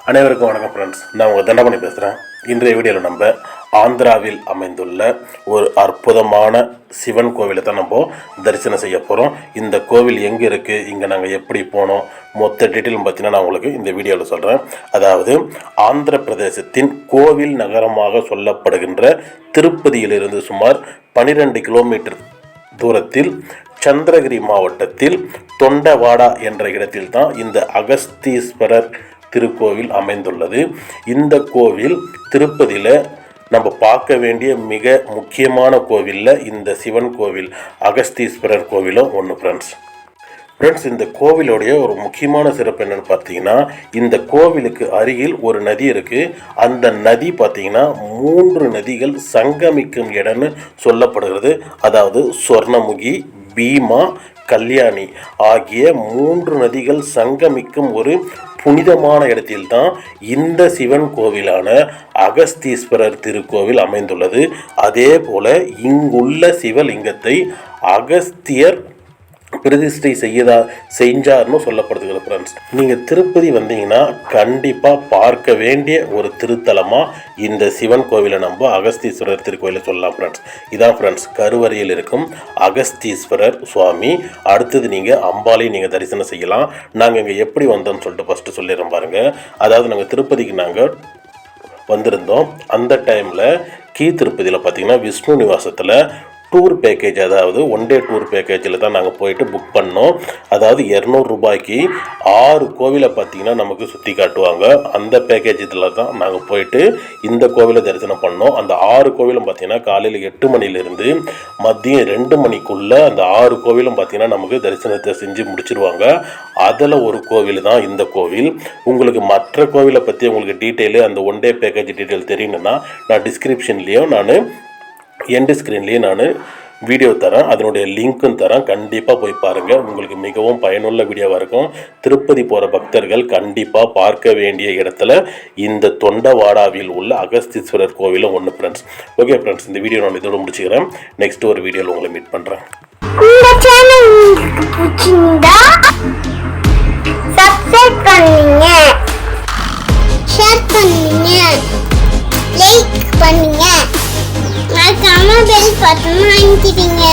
அனைவருக்கும் வணக்கம் ஃப்ரெண்ட்ஸ், நான் உங்கள் தண்டமணி பேசுகிறேன். இன்றைய வீடியோவில் நம்ம ஆந்திராவில் அமைந்துள்ள ஒரு அற்புதமான சிவன் கோவிலை தான் நம்ம தரிசனம் செய்ய போகிறோம். இந்த கோவில் எங்கே இருக்குது, இங்கே நாங்கள் எப்படி போனோம், மொத்த டீட்டெயிலும் பார்த்தீங்கன்னா நான் உங்களுக்கு இந்த வீடியோவில் சொல்கிறேன். அதாவது ஆந்திர பிரதேசத்தின் கோவில் நகரமாக சொல்லப்படுகின்ற திருப்பதியிலிருந்து சுமார் 12 கிலோமீட்டர் தூரத்தில் சந்திரகிரி மாவட்டத்தில் தொண்டவாடா என்ற இடத்தில் தான் இந்த அகஸ்தீஸ்வரர் திருக்கோவில் அமைந்துள்ளது. இந்த கோவில் திருப்பதியில் நம்ம பார்க்க வேண்டிய மிக முக்கியமான கோவிலில் இந்த சிவன் கோவில் அகஸ்தீஸ்வரர் கோவிலும் ஒன்று. ஃப்ரெண்ட்ஸ், இந்த கோவிலுடைய ஒரு முக்கியமான சிறப்பு என்னென்னு பார்த்தீங்கன்னா, இந்த கோவிலுக்கு அருகில் ஒரு நதி இருக்குது. அந்த நதி பார்த்தீங்கன்னா 3 நதிகள் சங்கமிக்கும் இடம்னு சொல்லப்படுகிறது. அதாவது சொர்ணமுகி, பீமா, கல்யாணி ஆகிய 3 நதிகள் சங்கமிக்கும் ஒரு புனிதமான இடத்தில்தான் இந்த சிவன் கோவிலான அகஸ்தீஸ்வரர் திருக்கோவில் அமைந்துள்ளது. அதே போல இங்குள்ள சிவலிங்கத்தை அகஸ்தியர் பிரதிஷ்டை செஞ்சார்னு சொல்லப்படுகிறது. ஃப்ரெண்ட்ஸ், நீங்கள் திருப்பதி வந்தீங்கன்னா கண்டிப்பாக பார்க்க வேண்டிய ஒரு திருத்தலமாக இந்த சிவன் கோவிலை நம்ம அகஸ்தீஸ்வரர் திருக்கோவிலை சொல்லலாம். ஃப்ரெண்ட்ஸ், இதான் ஃப்ரெண்ட்ஸ் கருவறையில் இருக்கும் அகஸ்தீஸ்வரர் சுவாமி. அடுத்தது நீங்கள் அம்பாலையும் நீங்கள் தரிசனம் செய்யலாம். நாங்கள் இங்கே எப்படி வந்தோம்னு சொல்லிட்டு ஃபஸ்ட்டு சொல்லிடுறோம் பாருங்கள். அதாவது நாங்கள் திருப்பதிக்கு நாங்கள் வந்திருந்தோம். அந்த டைமில் திருப்பதியில் பார்த்தீங்கன்னா விஷ்ணு நிவாசத்தில் டூர் பேக்கேஜ், அதாவது 1 டே டூர் பேக்கேஜில் தான் நாங்கள் போயிட்டு புக் பண்ணோம். அதாவது 200 ரூபாய்க்கு 6 கோவிலை பார்த்திங்கன்னா நமக்கு சுற்றி காட்டுவாங்க. அந்த பேக்கேஜ் இதில் தான் நாங்கள் போயிட்டு இந்த கோவிலை தரிசனம் பண்ணோம். அந்த 6 கோவிலும் பார்த்திங்கன்னா காலையில் 8 மணிலேருந்து மதியம் 2 மணிக்குள்ளே அந்த 6 கோவிலும் பார்த்திங்கன்னா நமக்கு தரிசனத்தை செஞ்சு முடிச்சிருவாங்க. அதில் ஒரு கோவில் தான் இந்த கோவில். உங்களுக்கு மற்ற கோவிலை பற்றி உங்களுக்கு டீட்டெயிலு, அந்த 1 டே பேக்கேஜ் டீட்டெயில் தெரியணுன்னா நான் டிஸ்கிரிப்ஷன்லேயும் நான் எண்டு ஸ்க்ரீன்லேயே நான் வீடியோ தரேன், அதனுடைய லிங்க்கும் தரேன். கண்டிப்பாக போய் பாருங்கள், உங்களுக்கு மிகவும் பயனுள்ள வீடியோவாக இருக்கும். திருப்பதி போகிற பக்தர்கள் கண்டிப்பாக பார்க்க வேண்டிய இடத்துல இந்த தொண்டவாடாவில் உள்ள அகஸ்தீஸ்வரர் கோவிலும் ஒன்று. ஃப்ரெண்ட்ஸ், ஓகே ஃப்ரெண்ட்ஸ், இந்த வீடியோ நான் இதோட முடிச்சுக்கிறேன். நெக்ஸ்ட் ஒரு வீடியோவில் உங்களை மீட் பண்ணுறேன். சப்ஸ்கிரைப் பண்ணுங்க, ஷேர் பண்ணுங்க, லைக் பண்ணுங்க, மறக்காம பெல் பட்டன் அழுத்திடுங்க.